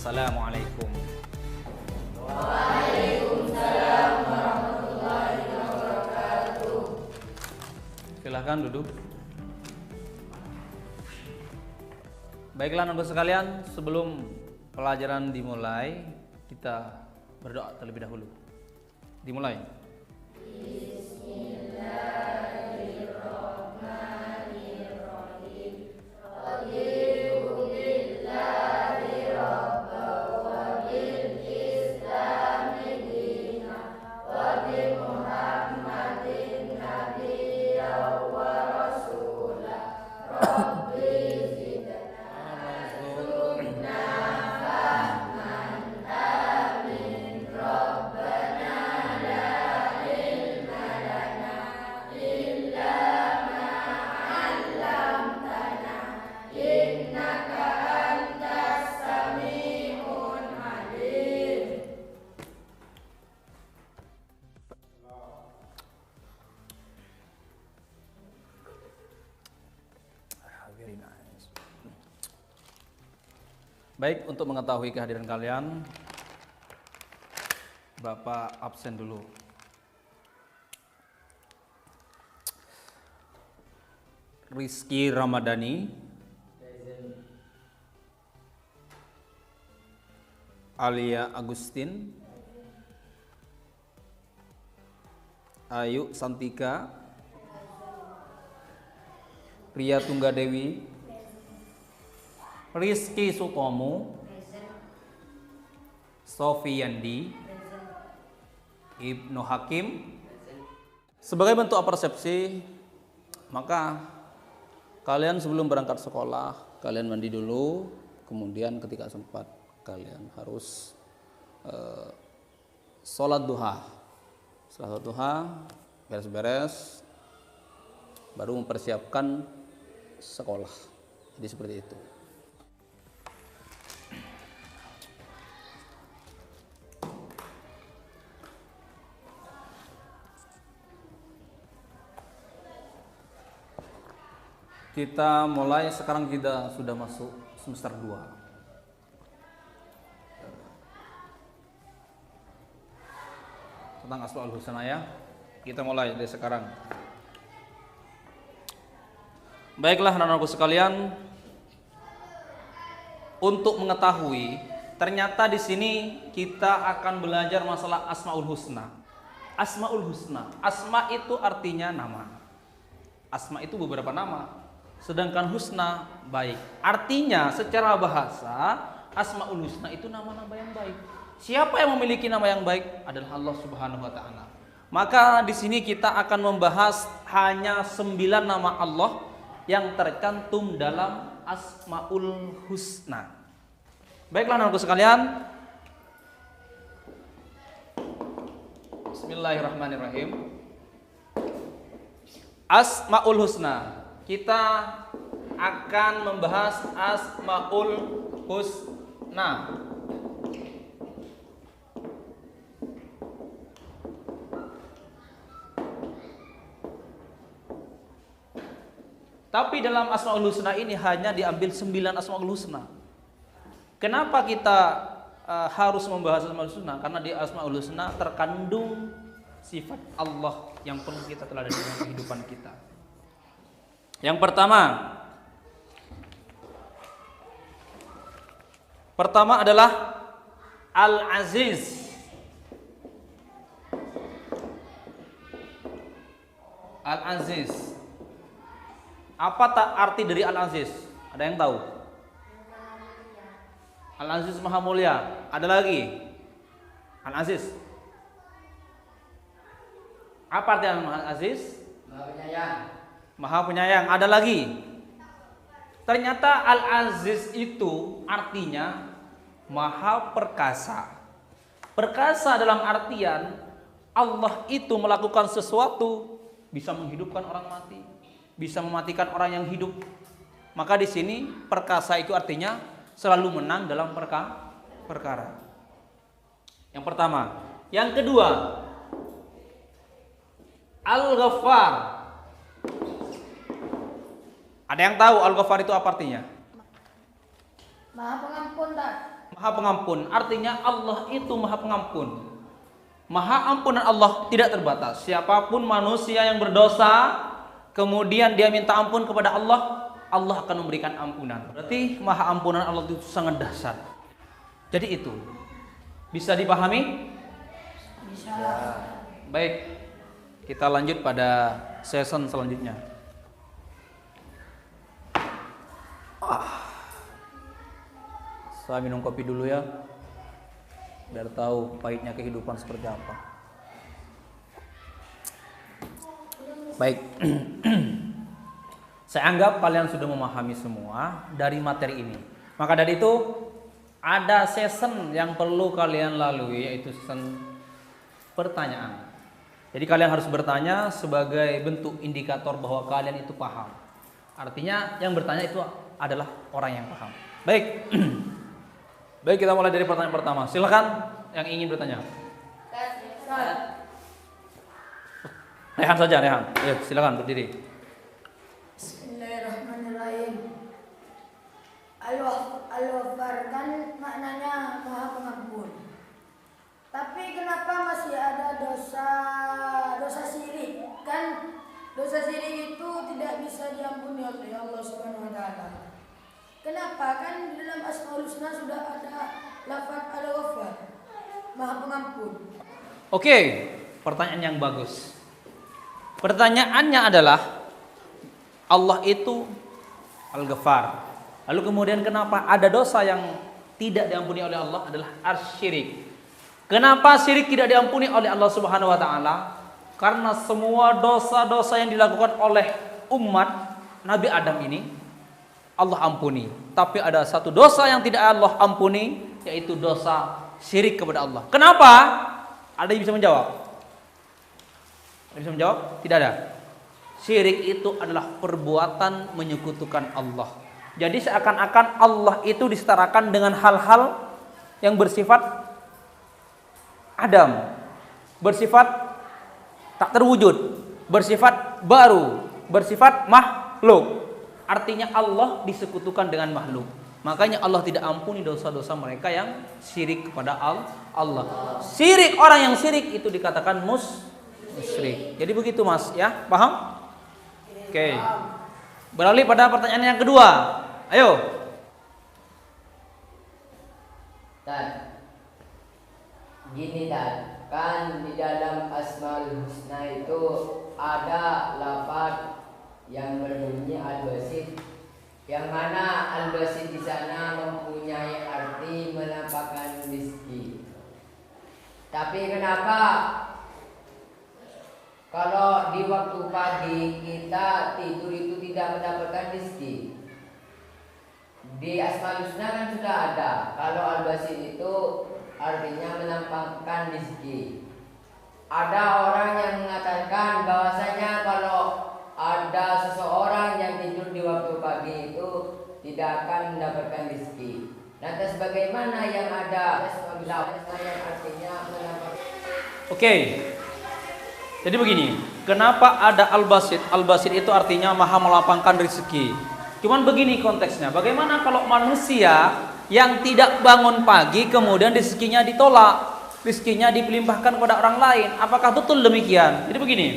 Wassalamualaikum. Waalaikumsalam warahmatullahi wabarakatuh. Silahkan duduk. Baiklah anak-anak sekalian, sebelum pelajaran dimulai, kita berdoa terlebih dahulu. Dimulai. Baik, untuk mengetahui kehadiran kalian, Bapak absen dulu. Rizky Ramadhani, Alia Agustin, Ayu Santika, Ria Tunggadewi, Rizky Sutomo, Sofiyandi, Ibnu Hakim. Sebagai bentuk persepsi, maka kalian sebelum berangkat sekolah, kalian mandi dulu, kemudian ketika sempat kalian harus sholat duha. Setelah sholat duha, beres-beres, baru mempersiapkan sekolah. Jadi seperti itu. Kita mulai sekarang, kita sudah masuk semester 2. Tentang Asmaul Husna ya. Kita mulai dari sekarang. Baiklah anak-anakku sekalian, untuk mengetahui ternyata di sini kita akan belajar masalah Asmaul Husna. Asmaul Husna, asma itu artinya nama. Asma itu beberapa nama. Sedangkan husna baik. Artinya secara bahasa Asmaul Husna itu nama-nama yang baik. Siapa yang memiliki nama yang baik? Adalah Allah Subhanahu wa taala. Maka di sini kita akan membahas hanya 9 nama Allah yang tercantum dalam Asmaul Husna. Baiklah anak-anakku sekalian. Bismillahirrahmanirrahim. Asmaul Husna. Kita akan membahas Asmaul Husna. Tapi dalam Asmaul Husna ini hanya diambil 9 Asmaul Husna. Kenapa kita harus membahas Asmaul Husna? Karena di Asmaul Husna terkandung sifat Allah yang perlu kita teladani dalam kehidupan kita. Yang pertama adalah Al-Aziz. Al-Aziz. Apa arti dari Al-Aziz? Ada yang tahu? Al-Aziz Maha Mulia. Ada lagi? Al-Aziz. Apa arti Al-Aziz? Maha penyayang. Maha penyayang. Ada lagi? Ternyata Al-Aziz itu artinya Maha perkasa. Perkasa dalam artian Allah itu melakukan sesuatu, bisa menghidupkan orang mati, bisa mematikan orang yang hidup. Maka di sini perkasa itu artinya selalu menang dalam perkara. Yang pertama. Yang kedua, Al-Ghaffar. Ada yang tahu Al-Ghaffar itu apa artinya? Maha pengampun, tak? Maha pengampun, artinya Allah itu maha pengampun. Maha ampunan Allah tidak terbatas. Siapapun manusia yang berdosa, kemudian dia minta ampun kepada Allah, Allah akan memberikan ampunan. Berarti maha ampunan Allah itu sangat dahsyat. Jadi itu bisa dipahami? Bisa. Baik, kita lanjut pada season selanjutnya. Saya minum kopi dulu ya, biar tahu pahitnya kehidupan seperti apa. Baik, saya anggap kalian sudah memahami semua dari materi ini. Maka dari itu ada season yang perlu kalian lalui, yaitu season pertanyaan. Jadi kalian harus bertanya sebagai bentuk indikator bahwa kalian itu paham. Artinya yang bertanya itu adalah orang yang paham. Baik. Baik, kita mulai dari pertanyaan pertama. Silakan yang ingin bertanya. Rehan saja, Rehan. Ayo, silakan berdiri. Bismillahirrahmanirrahim. Al-Ghaffar kan maknanya maha pengampun. Tapi kenapa masih ada dosa syirik? Kan dosa syirik itu tidak bisa diampuni oleh Allah Subhanahu wa taala. Kenapa? Kan di dalam Asmaul Husna sudah ada lafaz Al-Ghaffar, maha pengampun. Oke, pertanyaan yang bagus. Pertanyaannya adalah Allah itu Al-Ghaffar. Lalu kemudian kenapa ada dosa yang tidak diampuni oleh Allah adalah asyirik. Kenapa syirik tidak diampuni oleh Allah Subhanahu wa taala? Karena semua dosa-dosa yang dilakukan oleh umat Nabi Adam ini Allah ampuni. Tapi ada satu dosa yang tidak Allah ampuni, yaitu dosa syirik kepada Allah. Kenapa? Ada yang bisa menjawab? Ada yang bisa menjawab? Tidak ada. Syirik itu adalah perbuatan menyekutukan Allah. Jadi seakan-akan Allah itu disetarakan dengan hal-hal yang bersifat adam, bersifat tak terwujud, bersifat baru, bersifat makhluk. Artinya Allah disekutukan dengan makhluk. Makanya Allah tidak ampuni dosa-dosa mereka yang syirik kepada Allah. Syirik, orang yang syirik itu dikatakan musyrik. Jadi begitu Mas, ya? Paham? Oke. Beralih pada pertanyaan yang kedua. Ayo. Dan gini dan kan di dalam Asmaul Husna itu ada lafaz yang berbunyi al-basit, yang mana al-basit di sana mempunyai arti menampakkan rezeki. Tapi kenapa kalau di waktu pagi kita tidur itu tidak mendapatkan rezeki? Di Asmaul Husna kan sudah ada kalau al-basit itu artinya menampakkan rezeki. Ada orang yang mengatakan bahwasanya kalau ada seseorang yang tidur di waktu pagi itu tidak akan mendapatkan rezeki. Lantas bagaimana yang ada yang artinya menampakkan? Oke. Jadi begini, kenapa ada al-basit? Al-basit itu artinya maha melapangkan rezeki. Cuman begini konteksnya, bagaimana kalau manusia yang tidak bangun pagi kemudian rezekinya ditolak, rezekinya dipelimpahkan kepada orang lain? Apakah betul demikian? Jadi begini,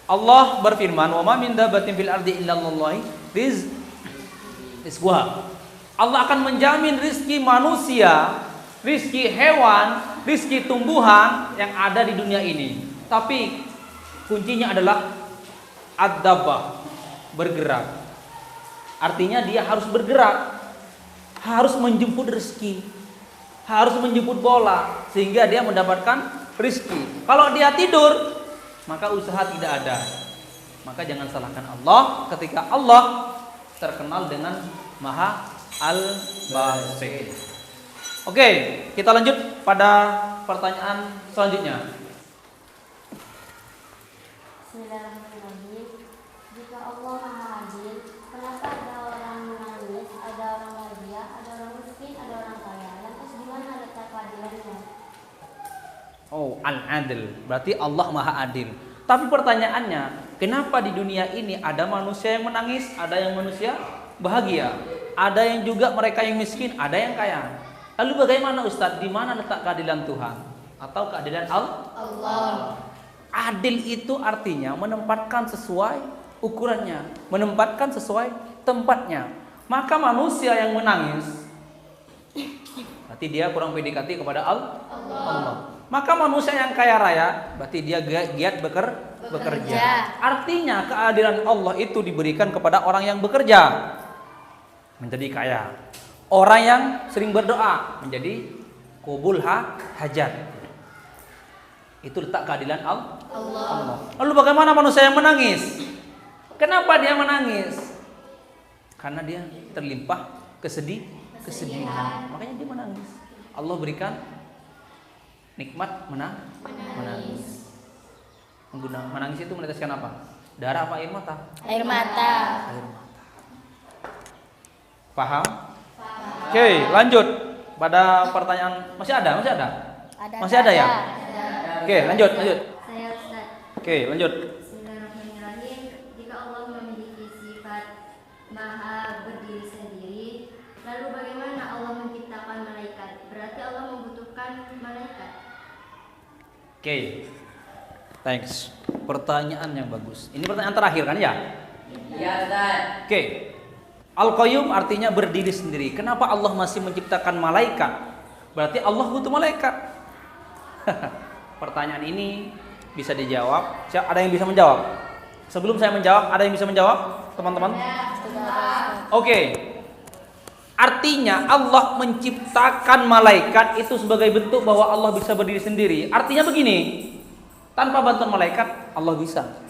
Allah berfirman, "Wa ma min dabbatin fil ardi illa Allahi rizquha." Allah akan menjamin rizki manusia, rizki hewan, rizki tumbuhan yang ada di dunia ini. Tapi kuncinya adalah ad-dabbah, bergerak. Artinya dia harus bergerak, harus menjemput rezeki, harus menjemput bola sehingga dia mendapatkan rezeki. Kalau dia tidur, maka usaha tidak ada. Maka jangan salahkan Allah ketika Allah terkenal dengan Maha Al-Basit. Oke, kita lanjut pada pertanyaan selanjutnya. Bismillahirrahmanirrahim. Jika Allah Maha Adil, kenapa ada orang menangis, ada orang bahagia, ada orang miskin, ada orang kaya? Lantas di mana letak keadilannya? Oh, al-adil. Berarti Allah Maha Adil. Tapi pertanyaannya, kenapa di dunia ini ada manusia yang menangis, ada yang manusia bahagia, ada yang juga mereka yang miskin, ada yang kaya? Lalu bagaimana Ustadz? Di mana letak keadilan Tuhan atau keadilan Allah? Adil itu artinya menempatkan sesuai ukurannya, menempatkan sesuai tempatnya. Maka manusia yang menangis, berarti dia kurang PDKT kepada Allah. Maka manusia yang kaya raya, berarti dia giat bekerja. Artinya keadilan Allah itu diberikan kepada orang yang bekerja menjadi kaya. Orang yang sering berdoa menjadi qabul hajat. Itu letak keadilan Allah. Lalu bagaimana manusia yang menangis? Kenapa dia menangis? Karena dia terlimpah kesedihan. Makanya dia menangis. Allah berikan nikmat menangis. Menangis itu meneteskan apa? Darah apa air mata? Air mata. Paham? Oke, lanjut pada pertanyaan. Masih ada? Masih ada ya? Oke, lanjut. Saya Ustaz. Oke, lanjut. Bismillahirrahmanirrahim. Jika Allah memiliki sifat maha berdiri sendiri, lalu bagaimana Allah menciptakan malaikat? Berarti Allah membutuhkan malaikat. Oke. Thanks. Pertanyaan yang bagus. Ini pertanyaan terakhir kan ya? Ya Ustaz. Oke. Al-Qayyum artinya berdiri sendiri. Kenapa Allah masih menciptakan malaikat? Berarti Allah butuh malaikat. Pertanyaan ini bisa dijawab. Ada yang bisa menjawab? Sebelum saya menjawab, ada yang bisa menjawab, teman-teman? Oke. Artinya Allah menciptakan malaikat itu sebagai bentuk bahwa Allah bisa berdiri sendiri. Artinya begini, tanpa bantuan malaikat Allah bisa.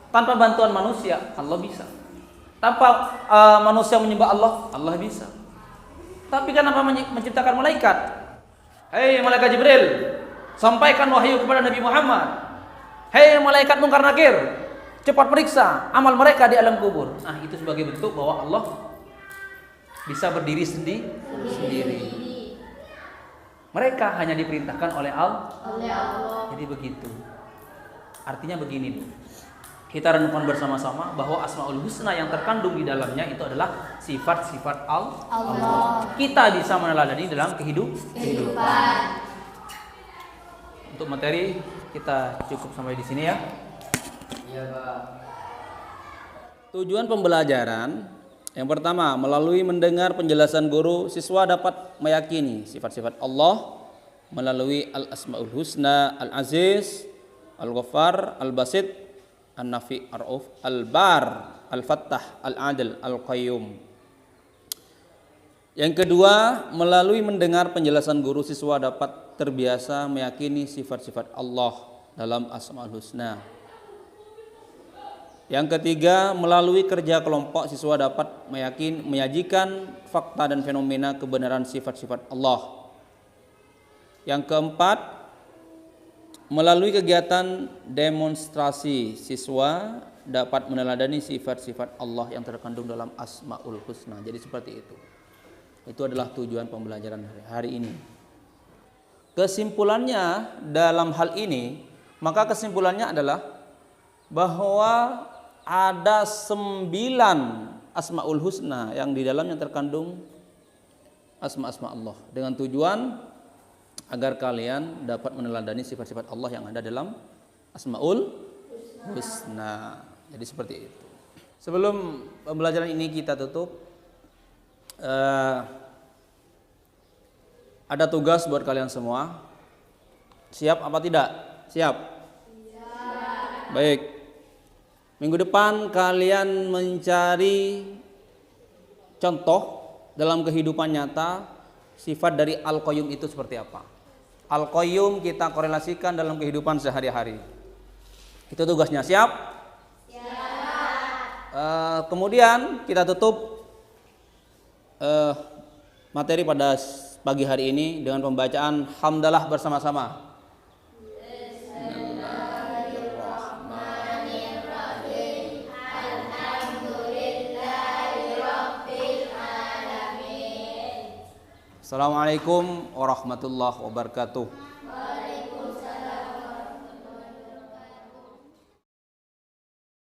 Tanpa bantuan manusia Allah bisa. Tanpa manusia menyembah Allah bisa. Tapi kenapa menciptakan malaikat? Hei malaikat Jibril, sampaikan wahyu kepada Nabi Muhammad. Hei malaikat Munkar Nakir, cepat periksa amal mereka di alam kubur. Nah, itu sebagai bentuk bahwa Allah bisa berdiri sendiri. Mereka hanya diperintahkan oleh Allah. Jadi begitu. Artinya begini nih. Kita renungkan bersama-sama bahwa Asmaul Husna yang terkandung di dalamnya itu adalah sifat-sifat Allah. Kita bisa meneladani dalam kehidupan. Untuk materi kita cukup sampai di sini ya. Iya, Pak. Tujuan pembelajaran yang pertama, melalui mendengar penjelasan guru, siswa dapat meyakini sifat-sifat Allah melalui Al-Asmaul Husna, Al-Aziz, Al-Ghaffar, Al-Basit, An-Nafi, Ar-Rauf, Al-Bar, Al-Fattah, Al-Adil, Al-Qayyum. Yang kedua, melalui mendengar penjelasan guru, siswa dapat terbiasa meyakini sifat-sifat Allah dalam Asmaul Husna. Yang ketiga, melalui kerja kelompok, siswa dapat menyajikan fakta dan fenomena kebenaran sifat-sifat Allah. Yang keempat, melalui kegiatan demonstrasi, siswa dapat meneladani sifat-sifat Allah yang terkandung dalam Asmaul Husna. Jadi seperti itu. Itu adalah tujuan pembelajaran hari ini. Kesimpulannya dalam hal ini, maka kesimpulannya adalah bahwa ada 9 Asmaul Husna yang di dalamnya terkandung asma-asma Allah, dengan tujuan agar kalian dapat meneladani sifat-sifat Allah yang ada dalam Asmaul Husna. Jadi seperti itu. Sebelum pembelajaran ini kita tutup, ada tugas buat kalian semua. Siap apa tidak? Siap? Siap. Baik. Minggu depan kalian mencari contoh dalam kehidupan nyata sifat dari Al-Qayyum itu seperti apa. Al-Qayyum kita korelasikan dalam kehidupan sehari-hari. Itu tugasnya. Siap? Siap. Kemudian kita tutup materi pada pagi hari ini dengan pembacaan hamdalah bersama-sama. Assalamualaikum warahmatullahi wabarakatuh.